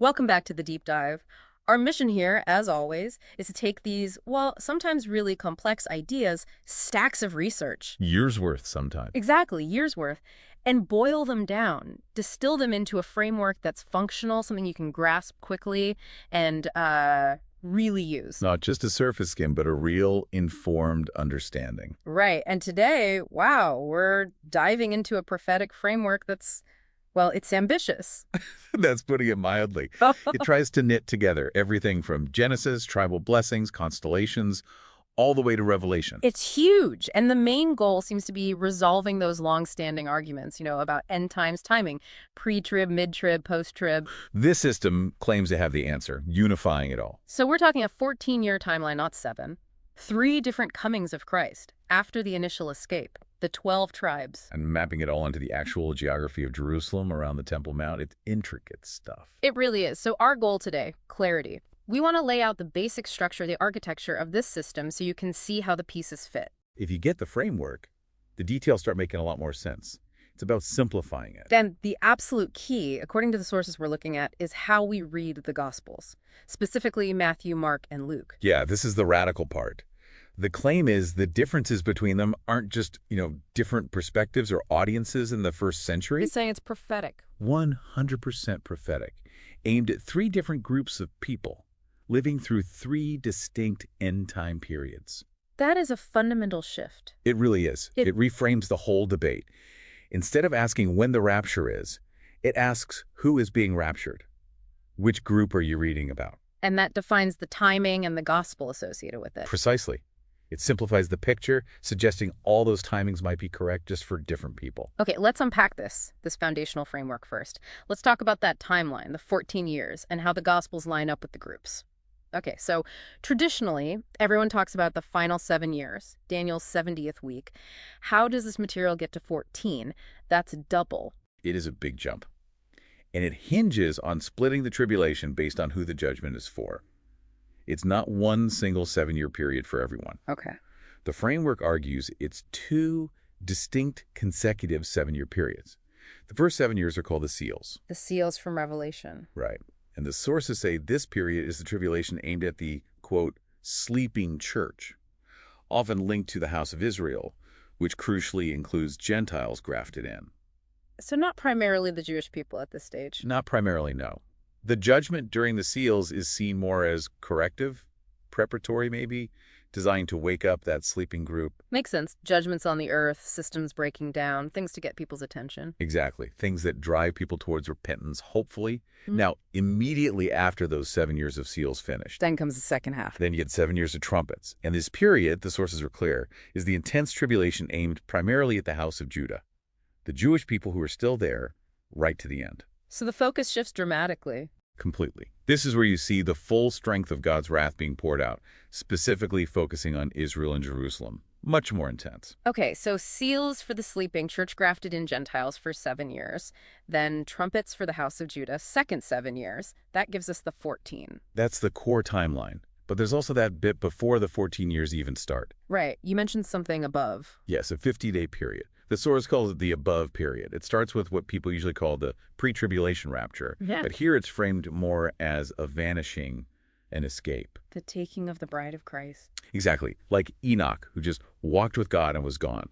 Welcome back to the deep dive. Our mission here, as always, is to take these, well, sometimes really complex ideas, stacks of research, Years worth sometimes. exactly, years worth, and boil them down, distill them into a framework that's functional, something you can grasp quickly and really use. Not just a surface skim, but a real informed understanding. Right. And today, wow, we're diving into a prophetic framework that's, well, it's ambitious. That's putting it mildly. It tries to knit together everything from Genesis, tribal blessings, constellations, all the way to Revelation. It's huge. And the main goal seems to be resolving those long-standing arguments, about end times timing, pre-trib, mid-trib, post-trib. This system claims to have the answer, unifying it all. So we're talking a 14-year timeline, not 7. 3 different comings of Christ after the initial escape, the 12 tribes. And mapping it all into the actual geography of Jerusalem around the Temple Mount, it's intricate stuff. It really is. So our goal today, clarity. We want to lay out the basic structure, the architecture of this system so you can see how the pieces fit. If you get the framework, the details start making a lot more sense. It's about simplifying it. Then the absolute key, according to the sources we're looking at, is how we read the Gospels, specifically Matthew, Mark, and Luke. Yeah, this is the radical part. The claim is the differences between them aren't just, different perspectives or audiences in the first century. He's saying it's prophetic. 100% prophetic, aimed at 3 different groups of people, living through 3 distinct end-time periods. That is a fundamental shift. It really is. It reframes the whole debate. Instead of asking when the rapture is, it asks who is being raptured. Which group are you reading about? And that defines the timing and the gospel associated with it. Precisely. It simplifies the picture, suggesting all those timings might be correct just for different people. Okay, let's unpack this foundational framework first. Let's talk about that timeline, the 14 years, and how the gospels line up with the groups. Okay, so traditionally, everyone talks about the final 7 years, Daniel's 70th week. How does this material get to 14? That's double. It is a big jump. And it hinges on splitting the tribulation based on who the judgment is for. It's not one single 7-year period for everyone. Okay. The framework argues it's 2 distinct consecutive 7-year periods. The first 7 years are called the seals. The seals from Revelation. Right. And the sources say this period is the tribulation aimed at the, quote, sleeping church, often linked to the house of Israel, which crucially includes Gentiles grafted in. So not primarily the Jewish people at this stage. Not primarily, no. The judgment during the seals is seen more as corrective, preparatory maybe, designed to wake up that sleeping group. Makes sense. Judgments on the earth, systems breaking down, things to get people's attention. Exactly. Things that drive people towards repentance, hopefully. Now, immediately after those 7 years of seals finished, Then comes the second half. then you get 7 years of trumpets. And this period, the sources are clear, is the intense tribulation aimed primarily at the house of Judah, the Jewish people who are still there, right to the end. So the focus shifts dramatically. Completely. This is where you see the full strength of God's wrath being poured out, specifically focusing on Israel and Jerusalem. Much more intense. Okay, so seals for the sleeping, church grafted in Gentiles for 7 years. Then trumpets for the house of Judah, second 7 years. That gives us the 14. That's the core timeline. But there's also that bit before the 14 years even start. Right, you mentioned something above. Yes, a 50-day period. The source calls it the above period. It starts with what people usually call the pre-tribulation rapture. Yeah. But here it's framed more as a vanishing, an escape. The taking of the bride of Christ. Exactly. Like Enoch, who just walked with God and was gone.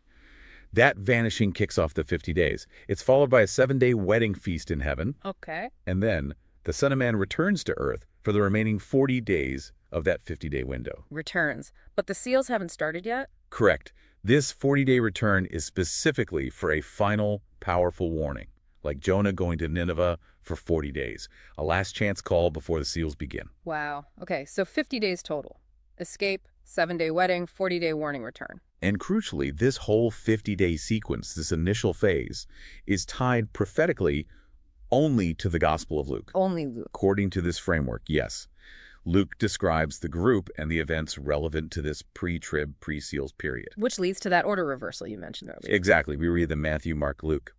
That vanishing kicks off the 50 days. It's followed by a 7-day wedding feast in heaven. Okay. And then the Son of Man returns to earth for the remaining 40 days of that 50-day window. Returns. But the seals haven't started yet? Correct. This 40-day return is specifically for a final, powerful warning, like Jonah going to Nineveh for 40 days, a last chance call before the seals begin. Wow. Okay, so 50 days total. Escape, 7-day wedding, 40-day warning return. And crucially, this whole 50-day sequence, this initial phase, is tied prophetically only to the Gospel of Luke. Only Luke. According to this framework, yes. Luke describes the group and the events relevant to this pre-trib, pre-seals period. Which leads to that order reversal you mentioned earlier. Exactly. We read the Matthew, Mark, Luke.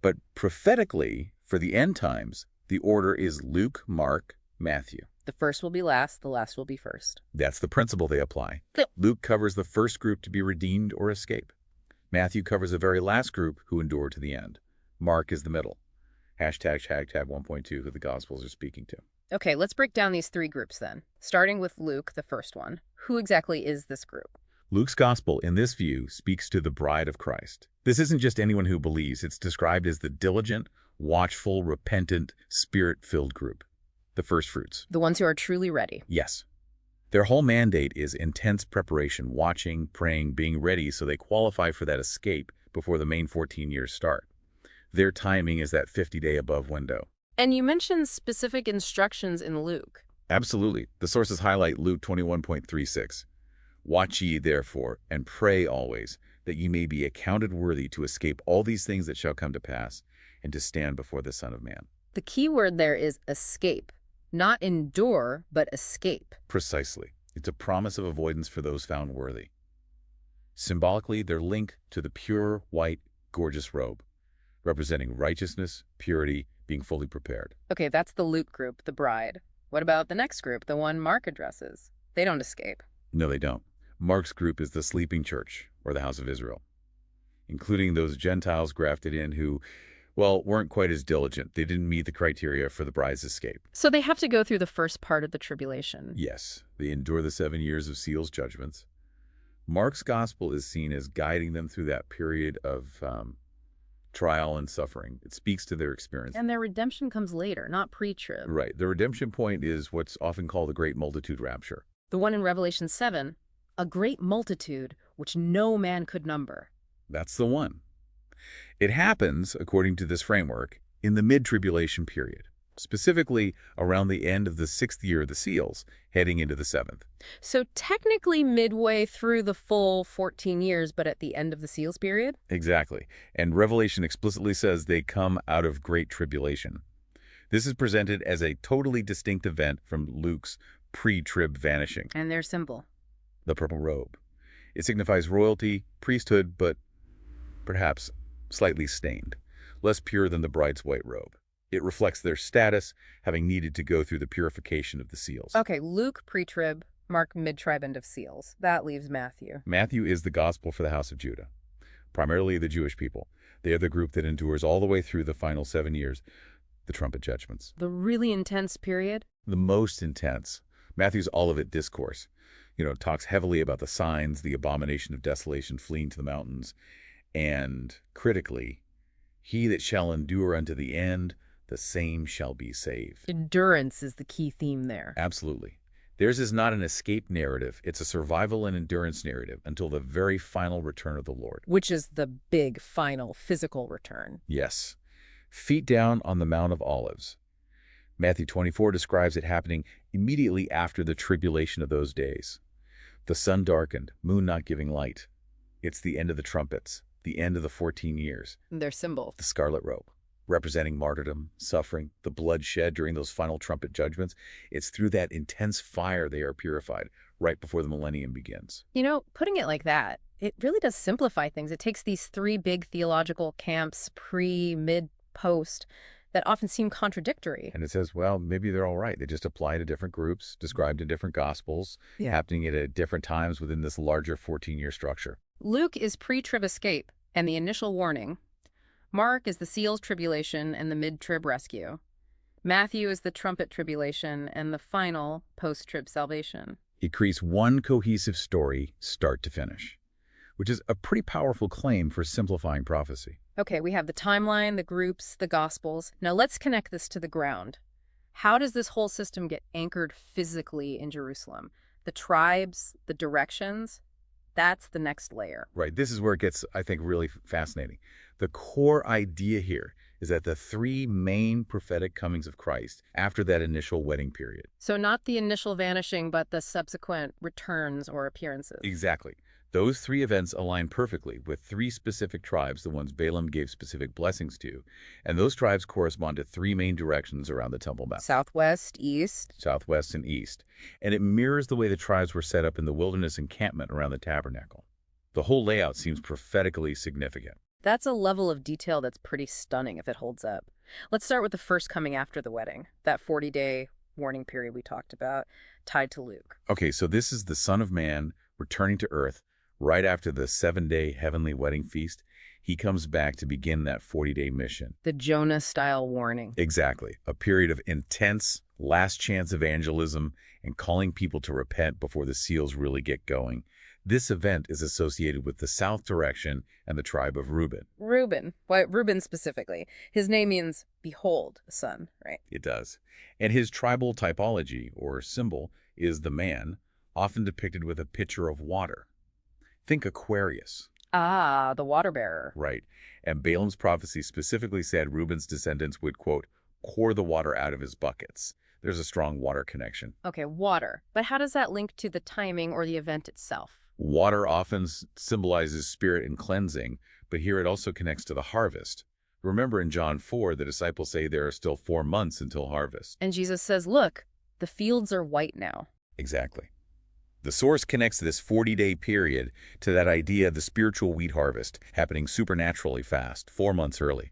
But prophetically, for the end times, the order is Luke, Mark, Matthew. The first will be last, the last will be first. That's the principle they apply. Yep. Luke covers the first group to be redeemed or escape. Matthew covers the very last group who endure to the end. Mark is the middle. Hashtag 1.2, who the Gospels are speaking to. Okay, let's break down these three groups then. Starting with Luke, the first one. Who exactly is this group? Luke's Gospel, in this view, speaks to the bride of Christ. This isn't just anyone who believes. It's described as the diligent, watchful, repentant, spirit-filled group. The first fruits. The ones who are truly ready. Yes. Their whole mandate is intense preparation, watching, praying, being ready so they qualify for that escape before the main 14 years start. Their timing is that 50-day above window. And you mentioned specific instructions in Luke. Absolutely. The sources highlight Luke 21.36. Watch ye therefore, and pray always, that ye may be accounted worthy to escape all these things that shall come to pass, and to stand before the Son of Man. The key word there is escape. Not endure, but escape. Precisely. It's a promise of avoidance for those found worthy. Symbolically, they're linked to the pure, white, gorgeous robe, representing righteousness, purity, being fully prepared. Okay, that's the Luke group, the bride. What about the next group, the one Mark addresses? They don't escape. No, they don't. Mark's group is the sleeping church, or the house of Israel, including those Gentiles grafted in who, well, weren't quite as diligent. They didn't meet the criteria for the bride's escape. So they have to go through the first part of the tribulation. Yes, they endure the 7 years of seals judgments. Mark's gospel is seen as guiding them through that period of trial and suffering. It speaks to their experience. And their redemption comes later, not pre-trib. Right. The redemption point is what's often called the great multitude rapture. The one in Revelation 7, a great multitude which no man could number. That's the one. It happens, according to this framework, in the mid-tribulation period, specifically around the end of the 6th year of the seals, heading into the 7th. So technically midway through the full 14 years, but at the end of the seals period? Exactly. And Revelation explicitly says they come out of great tribulation. This is presented as a totally distinct event from Luke's pre-trib vanishing. And their symbol. The purple robe. It signifies royalty, priesthood, but perhaps slightly stained, less pure than the bride's white robe. It reflects their status, having needed to go through the purification of the seals. Okay, Luke pre-trib, Mark mid-trib, end of seals. That leaves Matthew. Matthew is the gospel for the house of Judah, primarily the Jewish people. They are the group that endures all the way through the final 7 years, the trumpet judgments. The really intense period? The most intense. Matthew's Olivet Discourse, talks heavily about the signs, the abomination of desolation, fleeing to the mountains, and critically, he that shall endure unto the end, the same shall be saved. Endurance is the key theme there. Absolutely. Theirs is not an escape narrative. It's a survival and endurance narrative until the very final return of the Lord. Which is the big, final, physical return. Yes. Feet down on the Mount of Olives. Matthew 24 describes it happening immediately after the tribulation of those days. The sun darkened, moon not giving light. It's the end of the trumpets, the end of the 14 years. Their symbol. The scarlet robe, representing martyrdom, suffering, the blood shed during those final trumpet judgments. It's through that intense fire they are purified, right before the millennium begins. Putting it like that, it really does simplify things. It takes these three big theological camps, pre, mid, post, that often seem contradictory. And it says, well, maybe they're all right. They just apply to different groups, described in different gospels, happening at different times within this larger 14-year structure. Luke is pre-trib escape and the initial warning. Mark is the seals tribulation and the mid-trib rescue. Matthew is the trumpet tribulation and the final post-trib salvation. It creates one cohesive story, start to finish, which is a pretty powerful claim for simplifying prophecy. Okay, we have the timeline, the groups, the gospels. Now let's connect this to the ground. How does this whole system get anchored physically in Jerusalem? The tribes, the directions, that's the next layer. Right. This is where it gets, I think, really fascinating. The core idea here is that the three main prophetic comings of Christ after that initial wedding period. So not the initial vanishing, but the subsequent returns or appearances. Exactly. Those three events align perfectly with three specific tribes, the ones Balaam gave specific blessings to, and those tribes correspond to three main directions around the Temple Mount. Southwest, east. Southwest and east. And it mirrors the way the tribes were set up in the wilderness encampment around the tabernacle. The whole layout seems prophetically significant. That's a level of detail that's pretty stunning if it holds up. Let's start with the first coming after the wedding, that 40-day warning period we talked about, tied to Luke. Okay, so this is the Son of Man returning to earth right after the 7-day heavenly wedding feast. He comes back to begin that 40-day mission. The Jonah-style warning. Exactly. A period of intense, last-chance evangelism and calling people to repent before the seals really get going. This event is associated with the south direction and the tribe of Reuben. Reuben. Why Reuben specifically? His name means behold, son, right? It does. And his tribal typology, or symbol, is the man, often depicted with a pitcher of water. Think Aquarius. Ah, the water bearer. Right. And Balaam's prophecy specifically said Reuben's descendants would, quote, pour the water out of his buckets. There's a strong water connection. Okay, water. But how does that link to the timing or the event itself? Water often symbolizes spirit and cleansing, but here it also connects to the harvest. Remember in John 4, the disciples say there are still 4 months until harvest. And Jesus says, look, the fields are white now. Exactly. The source connects this 40-day period to that idea of the spiritual wheat harvest happening supernaturally fast, 4 months early.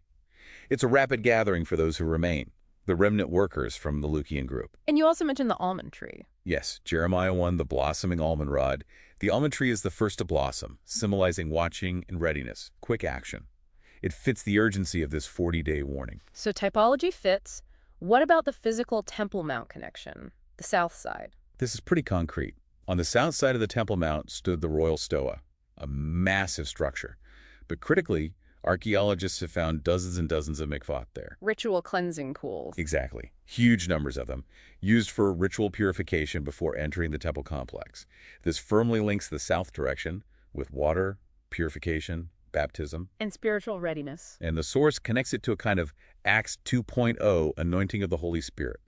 It's a rapid gathering for those who remain, the remnant workers from the Lucian group. And you also mentioned the almond tree. Yes, Jeremiah 1, the blossoming almond rod. The almond tree is the first to blossom, symbolizing watching and readiness, quick action. It fits the urgency of this 40-day warning. So typology fits. What about the physical Temple Mount connection, the south side? This is pretty concrete. On the south side of the Temple Mount stood the royal stoa, a massive structure. But critically, archaeologists have found dozens and dozens of mikvot there. Ritual cleansing pools. Exactly. Huge numbers of them, used for ritual purification before entering the temple complex. This firmly links the south direction with water, purification, baptism. And spiritual readiness. And the source connects it to a kind of Acts 2.0 anointing of the Holy Spirit,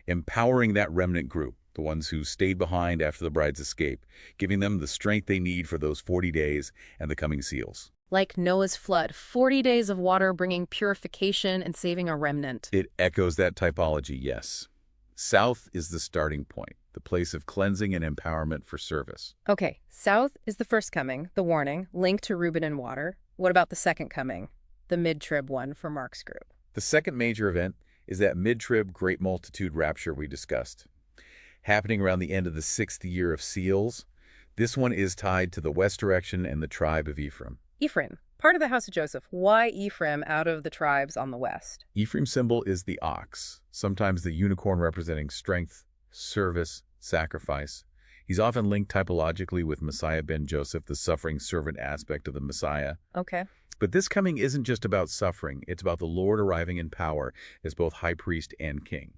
empowering that remnant group, the ones who stayed behind after the bride's escape, giving them the strength they need for those 40 days and the coming seals. Like Noah's flood, 40 days of water bringing purification and saving a remnant. It echoes that typology, yes. South is the starting point, the place of cleansing and empowerment for service. Okay, south is the first coming, the warning, linked to Reuben and water. What about the second coming, the mid-trib one for Mark's group? The second major event is that mid-trib great multitude rapture we discussed. Happening around the end of the 6th year of seals, this one is tied to the west direction and the tribe of Ephraim. Ephraim, part of the house of Joseph. Why Ephraim out of the tribes on the west? Ephraim's symbol is the ox, sometimes the unicorn representing strength, service, sacrifice. He's often linked typologically with Messiah ben Joseph, the suffering servant aspect of the Messiah. Okay. But this coming isn't just about suffering. It's about the Lord arriving in power as both high priest and king.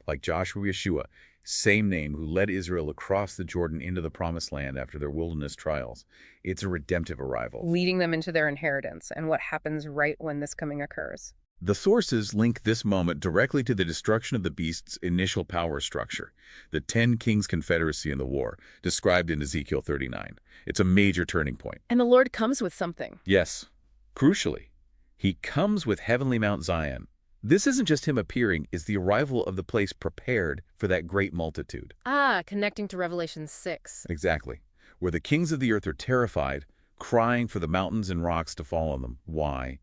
Like Joshua Yeshua, same name, who led Israel across the Jordan into the Promised Land after their wilderness trials. It's a redemptive arrival. Leading them into their inheritance and what happens right when this coming occurs. The sources link this moment directly to the destruction of the beast's initial power structure, the 10 Kings Confederacy in the war, described in Ezekiel 39. It's a major turning point. And the Lord comes with something. Yes, crucially, he comes with heavenly Mount Zion. This isn't just him appearing, it's the arrival of the place prepared for that great multitude. Ah, connecting to Revelation 6. Exactly. Where the kings of the earth are terrified, crying for the mountains and rocks to fall on them. Why?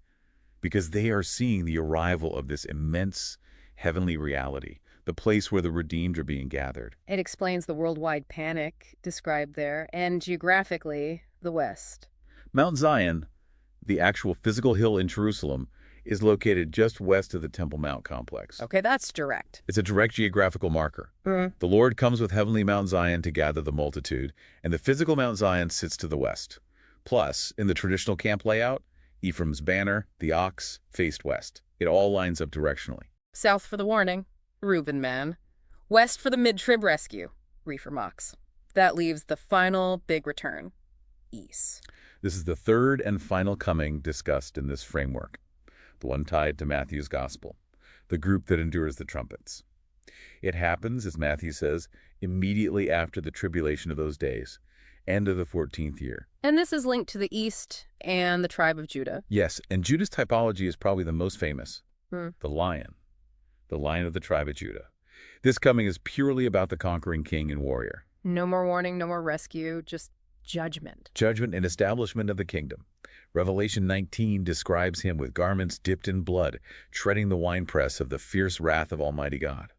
Because they are seeing the arrival of this immense heavenly reality, the place where the redeemed are being gathered. It explains the worldwide panic described there, and geographically, the West. Mount Zion, the actual physical hill in Jerusalem, is located just west of the Temple Mount complex. Okay, that's direct. It's a direct geographical marker. The Lord comes with heavenly Mount Zion to gather the multitude, and the physical Mount Zion sits to the west. Plus, in the traditional camp layout, Ephraim's banner, the ox, faced west. It all lines up directionally. South for the warning, Reuben man. West for the mid-trib rescue, Reefer ox. That leaves the final big return, east. This is the third and final coming discussed in this framework, the one tied to Matthew's gospel, the group that endures the trumpets. It happens, as Matthew says, immediately after the tribulation of those days, end of the 14th year. And this is linked to the east and the tribe of Judah. Yes, and Judah's typology is probably the most famous, the lion of the tribe of Judah. This coming is purely about the conquering king and warrior. No more warning, no more rescue, just judgment. Judgment and establishment of the kingdom. Revelation 19 describes him with garments dipped in blood, treading the winepress of the fierce wrath of Almighty God.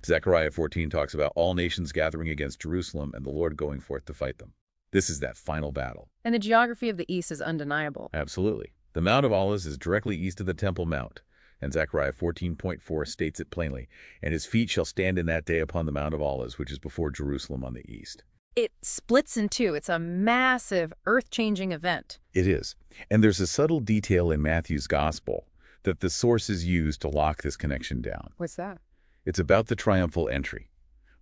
Zechariah 14 talks about all nations gathering against Jerusalem and the Lord going forth to fight them. This is that final battle. And the geography of the east is undeniable. Absolutely. The Mount of Olives is directly east of the Temple Mount, and Zechariah 14:4 states it plainly, and his feet shall stand in that day upon the Mount of Olives, which is before Jerusalem on the east. It splits in two. It's a massive, earth-changing event. It is. And there's a subtle detail in Matthew's gospel that the sources use to lock this connection down. What's that? It's about the triumphal entry.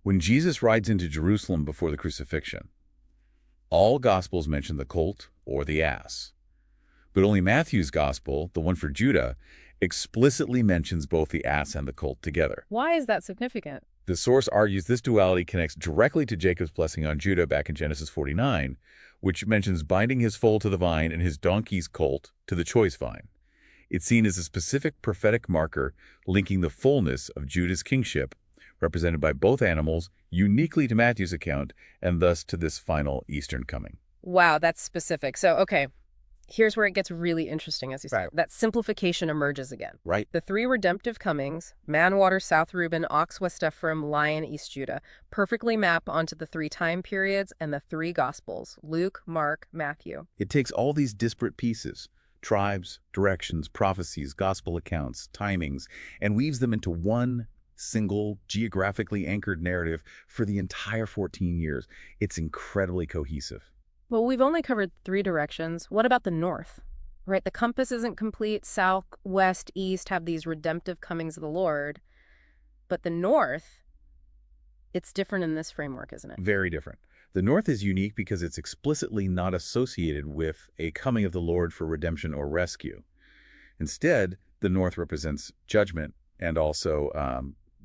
When Jesus rides into Jerusalem before the crucifixion, all Gospels mention the colt or the ass. But only Matthew's Gospel, the one for Judah, explicitly mentions both the ass and the colt together. Why is that significant? The source argues this duality connects directly to Jacob's blessing on Judah back in Genesis 49, which mentions binding his foal to the vine and his donkey's colt to the choice vine. It's seen as a specific prophetic marker linking the fullness of Judah's kingship, represented by both animals, uniquely to Matthew's account, and thus to this final Eastern coming. Wow, that's specific. So, okay, here's where it gets really interesting, as you said. Right. That simplification emerges again. Right. The three redemptive comings, Man, Water, South Reuben, Ox, West Ephraim, Lion, East Judah, perfectly map onto the three time periods and the three Gospels, Luke, Mark, Matthew. It takes all these disparate pieces, tribes, directions, prophecies, gospel accounts, timings, and weaves them into one single, geographically anchored narrative for the entire 14 years. It's incredibly cohesive. Well, we've only covered three directions. What about the north? Right, the compass isn't complete. South, west, east have these redemptive comings of the Lord. But the north, it's different in this framework, isn't it? Very different. The North is unique because it's explicitly not associated with a coming of the Lord for redemption or rescue. Instead, the North represents judgment and also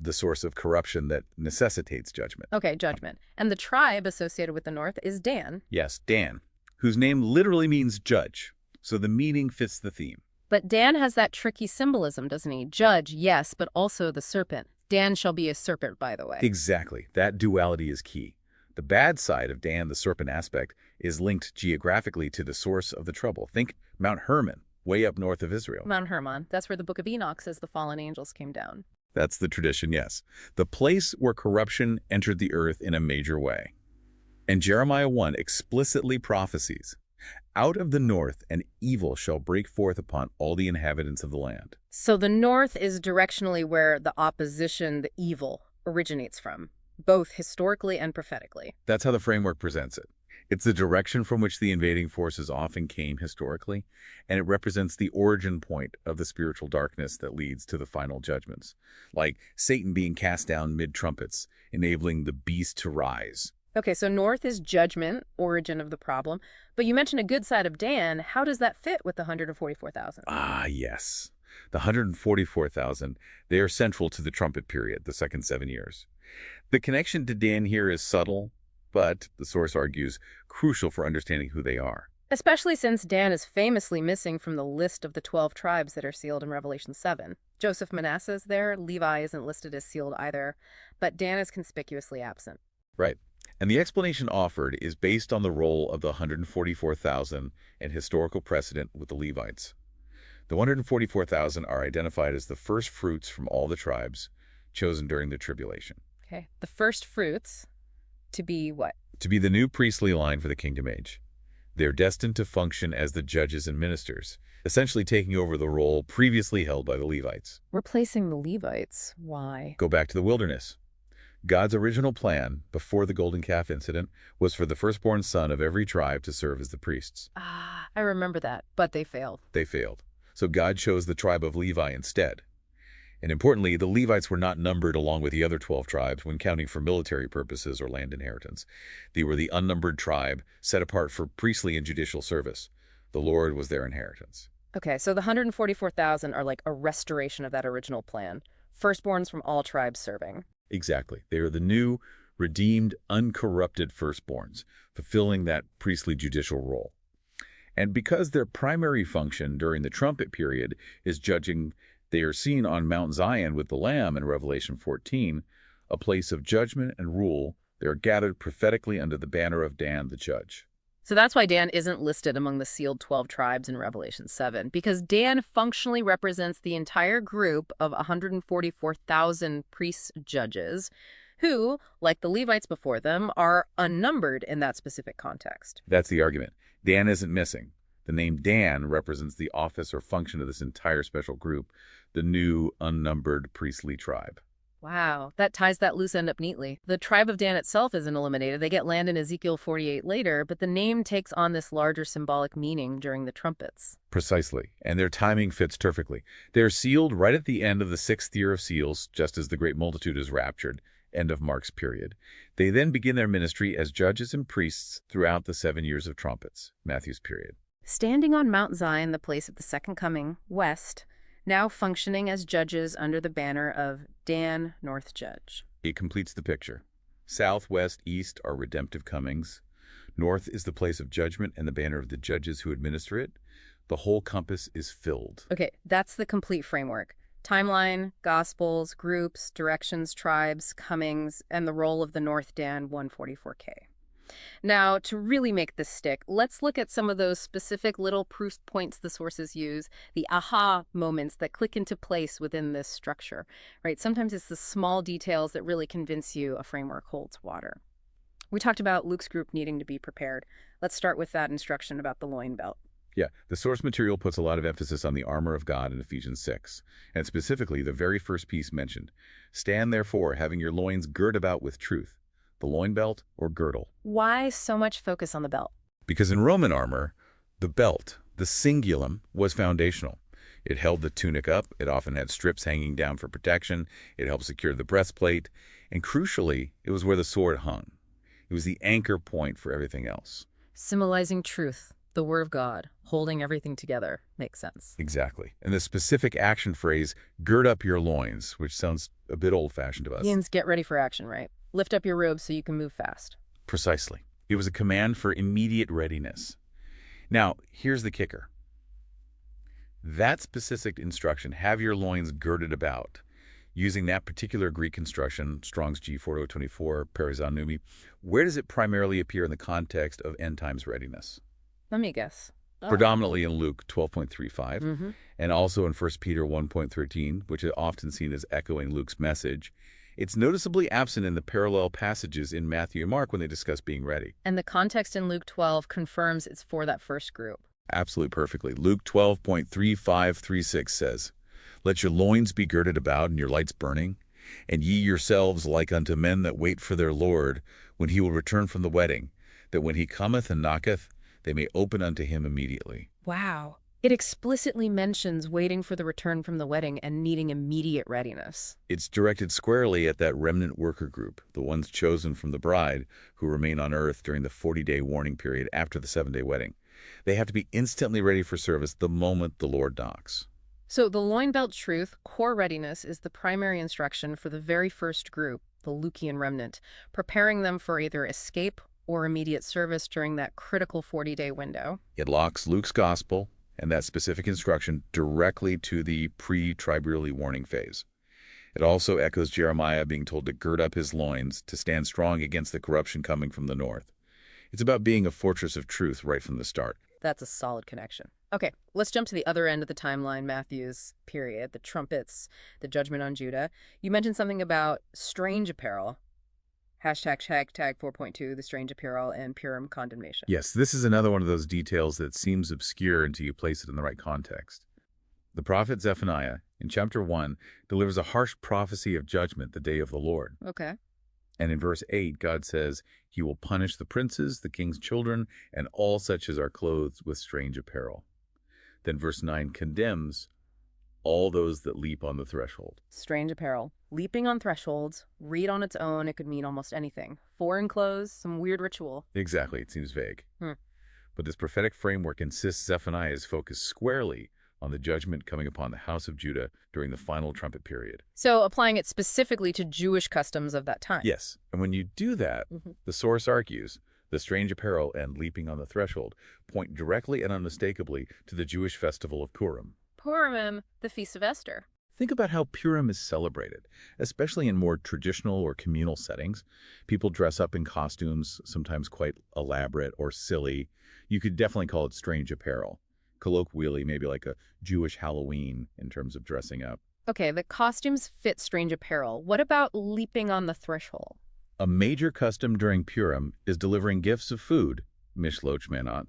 the source of corruption that necessitates judgment. Okay, judgment. And the tribe associated with the north is Dan. Yes, Dan, whose name literally means judge. So the meaning fits the theme. But Dan has that tricky symbolism, doesn't he? Judge, yes, but also the serpent. Dan shall be a serpent, by the way. Exactly. That duality is key. The bad side of Dan, the serpent aspect, is linked geographically to the source of the trouble. Think Mount Hermon, way up north of Israel. Mount Hermon. That's where the Book of Enoch says the fallen angels came down. That's the tradition, yes. The place where corruption entered the earth in a major way. And Jeremiah 1 explicitly prophesies, out of the north an evil shall break forth upon all the inhabitants of the land. So the north is directionally where the opposition, the evil, originates from, both historically and prophetically. That's how the framework presents it. It's the direction from which the invading forces often came historically, and it represents the origin point of the spiritual darkness that leads to the final judgments, like Satan being cast down mid-trumpets, enabling the beast to rise. Okay, so north is judgment, origin of the problem. But you mentioned a good side of Dan. How does that fit with the 144,000? Ah, yes. The 144,000, they are central to the trumpet period, the second 7 years. The connection to Dan here is subtle, but, the source argues, crucial for understanding who they are. Especially since Dan is famously missing from the list of the 12 tribes that are sealed in Revelation 7. Joseph Manasseh is there, Levi isn't listed as sealed either, but Dan is conspicuously absent. Right. And the explanation offered is based on the role of the 144,000 and historical precedent with the Levites. The 144,000 are identified as the first fruits from all the tribes chosen during the tribulation. Okay, the first fruits to be what? To be the new priestly line for the kingdom age. They're destined to function as the judges and ministers, essentially taking over the role previously held by the Levites. Replacing the Levites. Why? Go back to the wilderness. God's original plan, before the golden calf incident, was for the firstborn son of every tribe to serve as the priests. Ah, I remember that, but they failed. They failed. So God chose the tribe of Levi instead. And importantly, the Levites were not numbered along with the other 12 tribes when counting for military purposes or land inheritance. They were the unnumbered tribe set apart for priestly and judicial service. The Lord was their inheritance. Okay, so the 144,000 are like a restoration of that original plan. Firstborns from all tribes serving. Exactly. They are the new, redeemed, uncorrupted firstborns, fulfilling that priestly judicial role. And because their primary function during the trumpet period is judging, they are seen on Mount Zion with the Lamb in Revelation 14, a place of judgment and rule. They are gathered prophetically under the banner of Dan the judge. So that's why Dan isn't listed among the sealed 12 tribes in Revelation 7, because Dan functionally represents the entire group of 144,000 priests judges who, like the Levites before them, are unnumbered in that specific context. That's the argument. Dan isn't missing. The name Dan represents the office or function of this entire special group, the new unnumbered priestly tribe. Wow, that ties that loose end up neatly. The tribe of Dan itself isn't eliminated. They get land in Ezekiel 48 later, but the name takes on this larger symbolic meaning during the trumpets. Precisely, and their timing fits perfectly. They're sealed right at the end of the sixth year of seals, just as the great multitude is raptured, end of Mark's period. They then begin their ministry as judges and priests throughout the 7 years of trumpets, Matthew's period. Standing on Mount Zion, the place of the second coming, west, now functioning as judges under the banner of Dan, North Judge. It completes the picture. South, west, east are redemptive comings. North is the place of judgment and the banner of the judges who administer it. The whole compass is filled. Okay, that's the complete framework. Timeline, gospels, groups, directions, tribes, comings, and the role of the North Dan 144K. Now, to really make this stick, let's look at some of those specific little proof points the sources use, the aha moments that click into place within this structure, right? Sometimes it's the small details that really convince you a framework holds water. We talked about Luke's group needing to be prepared. Let's start with that instruction about the loin belt. Yeah, the source material puts a lot of emphasis on the armor of God in Ephesians 6, and specifically the very first piece mentioned. Stand therefore, having your loins girt about with truth, the loin belt or girdle. Why so much focus on the belt? Because in Roman armor, the belt, the cingulum, was foundational. It held the tunic up, it often had strips hanging down for protection, it helped secure the breastplate, and crucially, it was where the sword hung. It was the anchor point for everything else. Symbolizing truth, the word of God, holding everything together. Makes sense. Exactly. And the specific action phrase, gird up your loins, which sounds a bit old-fashioned to us. Means get ready for action, right? Lift up your robes so you can move fast. Precisely. It was a command for immediate readiness. Now, here's the kicker. That specific instruction, have your loins girded about, using that particular Greek construction, Strong's G4024, perizon numi, where does it primarily appear in the context of end times readiness? Let me guess. Predominantly in Luke 12.35, and also in 1 Peter 1.13, which is often seen as echoing Luke's message. It's noticeably absent in the parallel passages in Matthew and Mark when they discuss being ready. And the context in Luke 12 confirms it's for that first group. Absolutely perfectly. Luke 12.3536 says, let your loins be girded about and your lights burning, and ye yourselves like unto men that wait for their Lord, when he will return from the wedding, that when he cometh and knocketh, they may open unto him immediately. Wow. It explicitly mentions waiting for the return from the wedding and needing immediate readiness. It's directed squarely at that remnant worker group, the ones chosen from the bride who remain on earth during the 40-day warning period after the 7-day wedding. They have to be instantly ready for service the moment the Lord knocks. So the loin belt truth, core readiness, is the primary instruction for the very first group, the Lukean remnant, preparing them for either escape or immediate service during that critical 40-day window. It locks Luke's gospel and that specific instruction directly to the pre-tribulary warning phase. It also echoes Jeremiah being told to gird up his loins to stand strong against the corruption coming from the north. It's about being a fortress of truth right from the start. That's a solid connection. Okay, let's jump to the other end of the timeline, Matthew's period, the trumpets, the judgment on Judah. You mentioned something about strange apparel. Hashtag 4.2, the strange apparel and Purim condemnation. Yes, this is another one of those details that seems obscure until you place it in the right context. The prophet Zephaniah, in chapter 1, delivers a harsh prophecy of judgment the day of the Lord. Okay. And in verse 8, God says, he will punish the princes, the king's children, and all such as are clothed with strange apparel. Then verse 9 condemns all those that leap on the threshold. Strange apparel. Leaping on thresholds. Read on its own, it could mean almost anything. Foreign clothes, some weird ritual. Exactly, it seems vague. But this prophetic framework insists Zephaniah is focused squarely on the judgment coming upon the house of Judah during the final trumpet period. So applying it specifically to Jewish customs of that time. Yes, and when you do that, the source argues, the strange apparel and leaping on the threshold point directly and unmistakably to the Jewish festival of Purim. Purim, the Feast of Esther. Think about how Purim is celebrated, especially in more traditional or communal settings. People dress up in costumes, sometimes quite elaborate or silly. You could definitely call it strange apparel. Colloquially, maybe like a Jewish Halloween in terms of dressing up. Okay, the costumes fit strange apparel. What about leaping on the threshold? A major custom during Purim is delivering gifts of food, mishloach manot,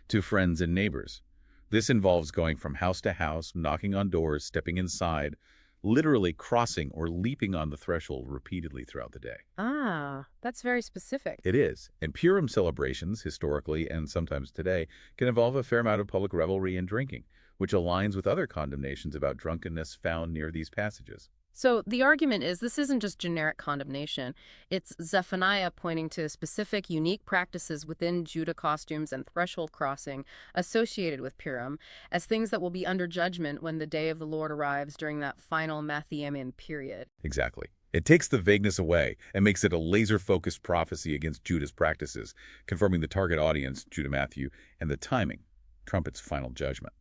to friends and neighbors. This involves going from house to house, knocking on doors, stepping inside, literally crossing or leaping on the threshold repeatedly throughout the day. Ah, that's very specific. It is, and Purim celebrations, historically and sometimes today, can involve a fair amount of public revelry and drinking, which aligns with other condemnations about drunkenness found near these passages. So the argument is this isn't just generic condemnation. It's Zephaniah pointing to specific, unique practices within Judah costumes and threshold crossing associated with Purim as things that will be under judgment when the day of the Lord arrives during that final Matthean period. Exactly. It takes the vagueness away and makes it a laser-focused prophecy against Judah's practices, confirming the target audience, Judah Matthew, and the timing, trumpet's final judgment.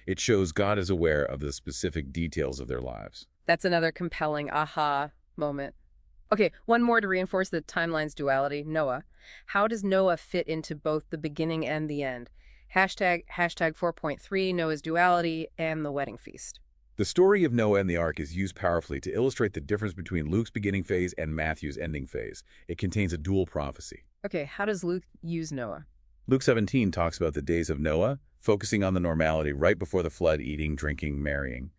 It shows God is aware of the specific details of their lives. That's another compelling aha moment. Okay, one more to reinforce the timeline's duality, Noah. How does Noah fit into both the beginning and the end? Hashtag 4.3, Noah's duality, and the wedding feast. The story of Noah and the ark is used powerfully to illustrate the difference between Luke's beginning phase and Matthew's ending phase. It contains a dual prophecy. Okay, how does Luke use Noah? Luke 17 talks about the days of Noah, focusing on the normality right before the flood, eating, drinking, marrying,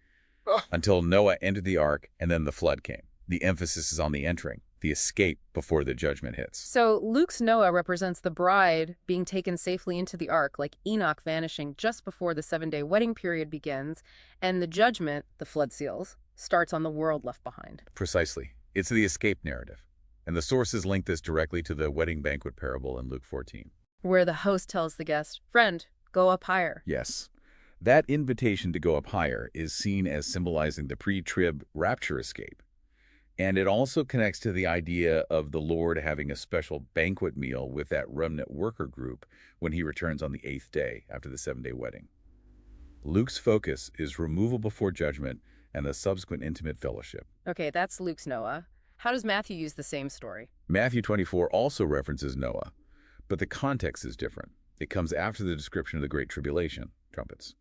until Noah entered the ark and then the flood came. The emphasis is on the entering, the escape before the judgment hits. So Luke's Noah represents the bride being taken safely into the ark, like Enoch vanishing just before the 7-day wedding period begins, and the judgment, the flood seals, starts on the world left behind. Precisely. It's the escape narrative. And the sources link this directly to the wedding banquet parable in Luke 14. Where the host tells the guest, "Friend, go up higher." Yes. That invitation to go up higher is seen as symbolizing the pre-trib rapture escape. And it also connects to the idea of the Lord having a special banquet meal with that remnant worker group when he returns on the 8th day after the 7-day wedding. Luke's focus is removal before judgment and the subsequent intimate fellowship. Okay, that's Luke's Noah. How does Matthew use the same story? Matthew 24 also references Noah, but the context is different. It comes after the description of the Great Tribulation, trumpets.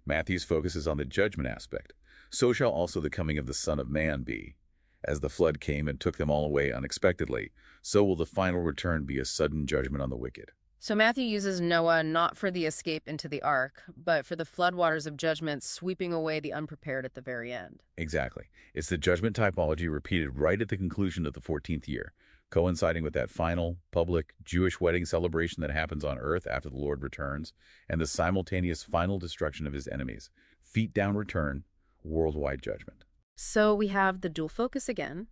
Matthew's focus is on the judgment aspect. So shall also the coming of the Son of Man be. As the flood came and took them all away unexpectedly, so will the final return be a sudden judgment on the wicked. So Matthew uses Noah not for the escape into the ark, but for the floodwaters of judgment sweeping away the unprepared at the very end. Exactly. It's the judgment typology repeated right at the conclusion of the 14th year, coinciding with that final, public, Jewish wedding celebration that happens on earth after the Lord returns, and the simultaneous final destruction of his enemies. Feet down return, worldwide judgment. So we have the dual focus again.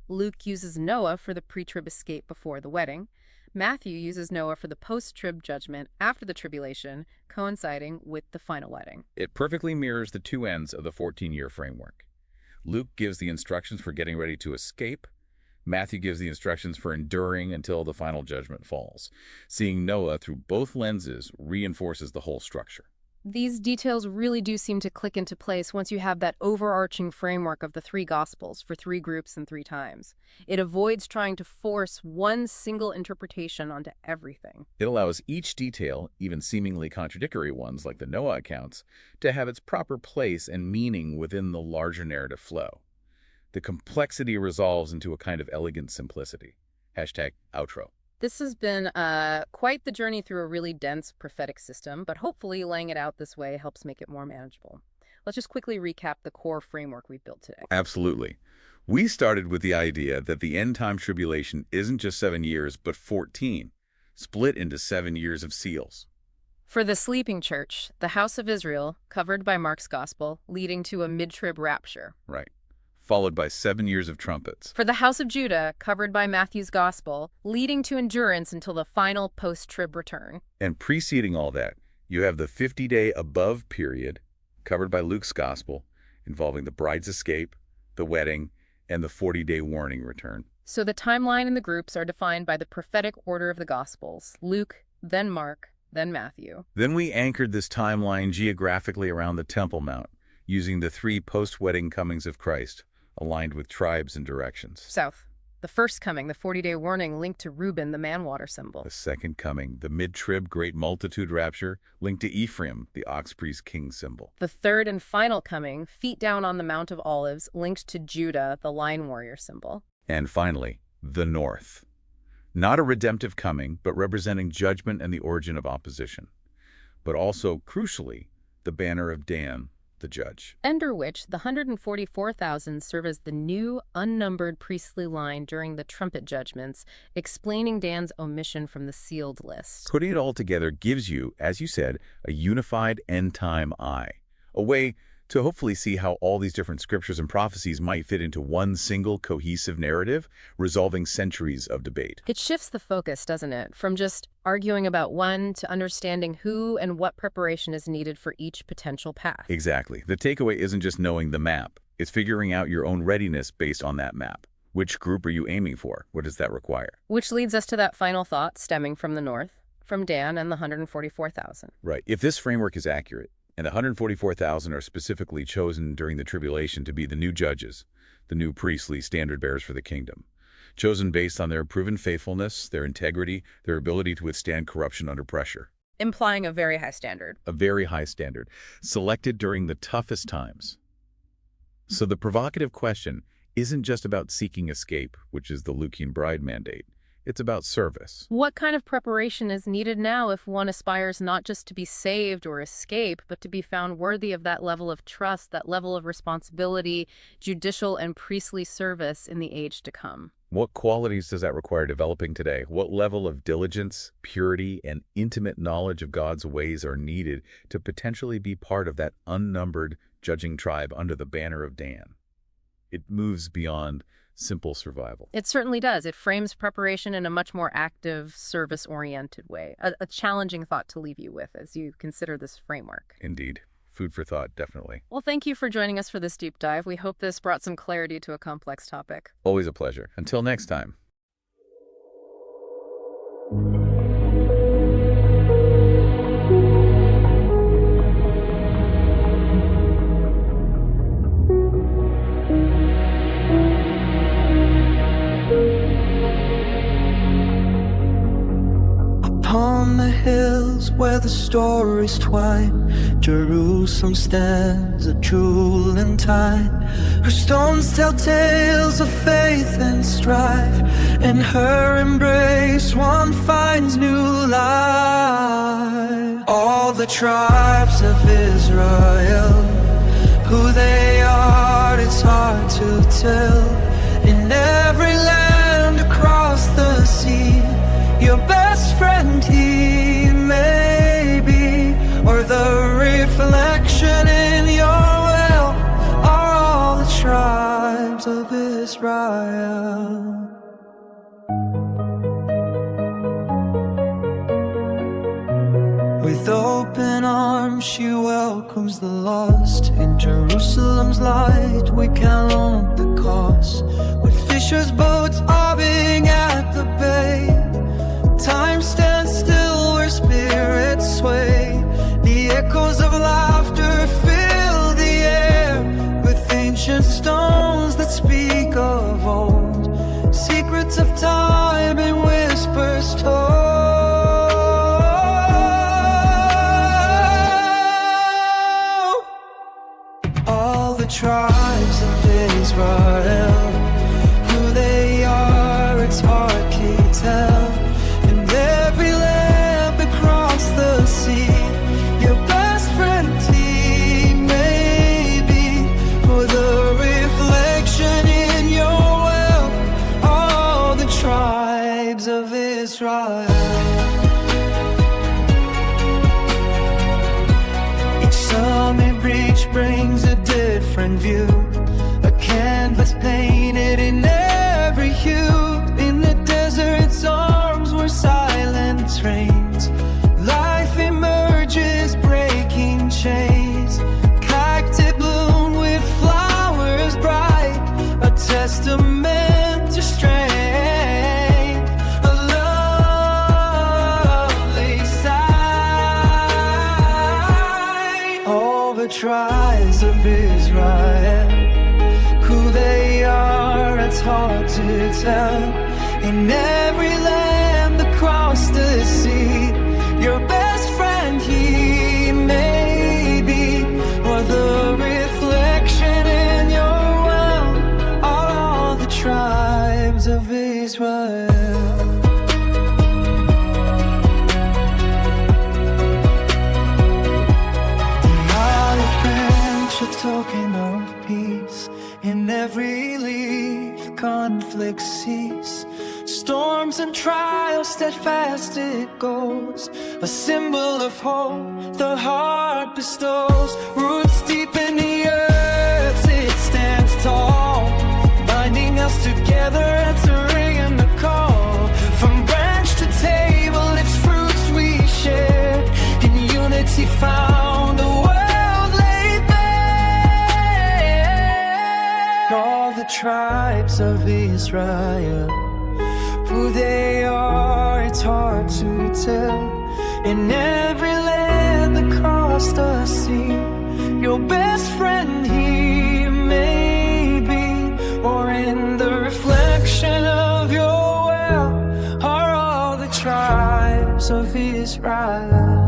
Luke uses Noah for the pre-trib escape before the wedding. Matthew uses Noah for the post-trib judgment after the tribulation, coinciding with the final wedding. It perfectly mirrors the two ends of the 14-year framework. Luke gives the instructions for getting ready to escape. Matthew gives the instructions for enduring until the final judgment falls. Seeing Noah through both lenses reinforces the whole structure. These details really do seem to click into place once you have that overarching framework of the three Gospels for three groups and three times. It avoids trying to force one single interpretation onto everything. It allows each detail, even seemingly contradictory ones like the Noah accounts, to have its proper place and meaning within the larger narrative flow. The complexity resolves into a kind of elegant simplicity. Hashtag outro. This has been quite the journey through a really dense prophetic system, but hopefully laying it out this way helps make it more manageable. Let's just quickly recap the core framework we've built today. Absolutely. We started with the idea that the end-time tribulation isn't just 7 years, but 14, split into 7 years of seals. For the sleeping church, the house of Israel, covered by Mark's gospel, leading to a mid-trib rapture. Right. Followed by 7 years of trumpets. For the house of Judah, covered by Matthew's gospel, leading to endurance until the final post-trib return. And preceding all that, you have the 50-day above period, covered by Luke's gospel, involving the bride's escape, the wedding, and the 40-day warning return. So the timeline and the groups are defined by the prophetic order of the gospels: Luke, then Mark, then Matthew. Then we anchored this timeline geographically around the Temple Mount, using the 3 post-wedding comings of Christ, aligned with tribes and directions. South. The first coming, the 40-day warning, linked to Reuben, the man-water symbol. The second coming, the mid-trib great multitude rapture, linked to Ephraim, the ox-priest king symbol. The third and final coming, feet down on the Mount of Olives, linked to Judah, the lion warrior symbol. And finally, the north. Not a redemptive coming, but representing judgment and the origin of opposition. But also, crucially, the banner of Dan, the judge. Under which the 144,000 serve as the new, unnumbered priestly line during the trumpet judgments, explaining Dan's omission from the sealed list. Putting it all together gives you, as you said, a unified end-time eye. A way to hopefully see how all these different scriptures and prophecies might fit into one single cohesive narrative, resolving centuries of debate. It shifts the focus, doesn't it? From just arguing about one to understanding who and what preparation is needed for each potential path. Exactly. The takeaway isn't just knowing the map. It's figuring out your own readiness based on that map. Which group are you aiming for? What does that require? Which leads us to that final thought stemming from the north, from Dan and the 144,000. Right. If this framework is accurate, and the 144,000 are specifically chosen during the tribulation to be the new judges, the new priestly standard bearers for the kingdom, chosen based on their proven faithfulness, their integrity, their ability to withstand corruption under pressure. Implying a very high standard. A very high standard, selected during the toughest times. So the provocative question isn't just about seeking escape, which is the Lucian bride mandate. It's about service. What kind of preparation is needed now if one aspires not just to be saved or escape, but to be found worthy of that level of trust, that level of responsibility, judicial and priestly service in the age to come? What qualities does that require developing today? What level of diligence, purity, and intimate knowledge of God's ways are needed to potentially be part of that unnumbered judging tribe under the banner of Dan? It moves beyond simple survival. It certainly does. It frames preparation in a much more active, service-oriented way. A challenging thought to leave you with as you consider this framework. Indeed. Food for thought, definitely. Well, thank you for joining us for this deep dive. We hope this brought some clarity to a complex topic. Always a pleasure. Until next time. Upon the hills where the stories twine, Jerusalem stands a jewel in time. Her stones tell tales of faith and strife. In her embrace one finds new life. All the tribes of Israel, who they are, it's hard to tell. In every land across the sea, your best friend he may be, or the reflection in your well, are all the tribes of Israel. With open arms she welcomes the lost. In Jerusalem's light we count on the cost. With fishers' boats bobbing at the bay, time stands still where spirits sway. The echoes of laughter fill the air, with ancient stones that speak of old, secrets of time in whispers told. All the tribes of Israel, who they are, it's hard to tell. Every lamp across the sea, your best friend he may be, for the reflection in your well, all the tribes of Israel. Each summit breach brings a different view, a canvas painted in every hue. In the desert's arms were silent trains, life emerges breaking chains. Cacti bloom with flowers bright, a testament to strength, a lovely sight. All the tribes of Israel, who they are, it's hard to tell. In every land across the sea, your best friend he may be, or the reflection in your well, are all the tribes of Israel. token of peace. In every leaf, conflict cease. Storms and trials, steadfast it goes. A symbol of hope the heart bestows. Roots deep in the earth, it stands tall, binding us together, answering the call. From branch to table, its fruits we share. In unity found, a world laid bare. All the tribes of Israel, who they are, it's hard to tell. In every land across the sea, your best friend he may be. Or in the reflection of your well, are all the tribes of Israel.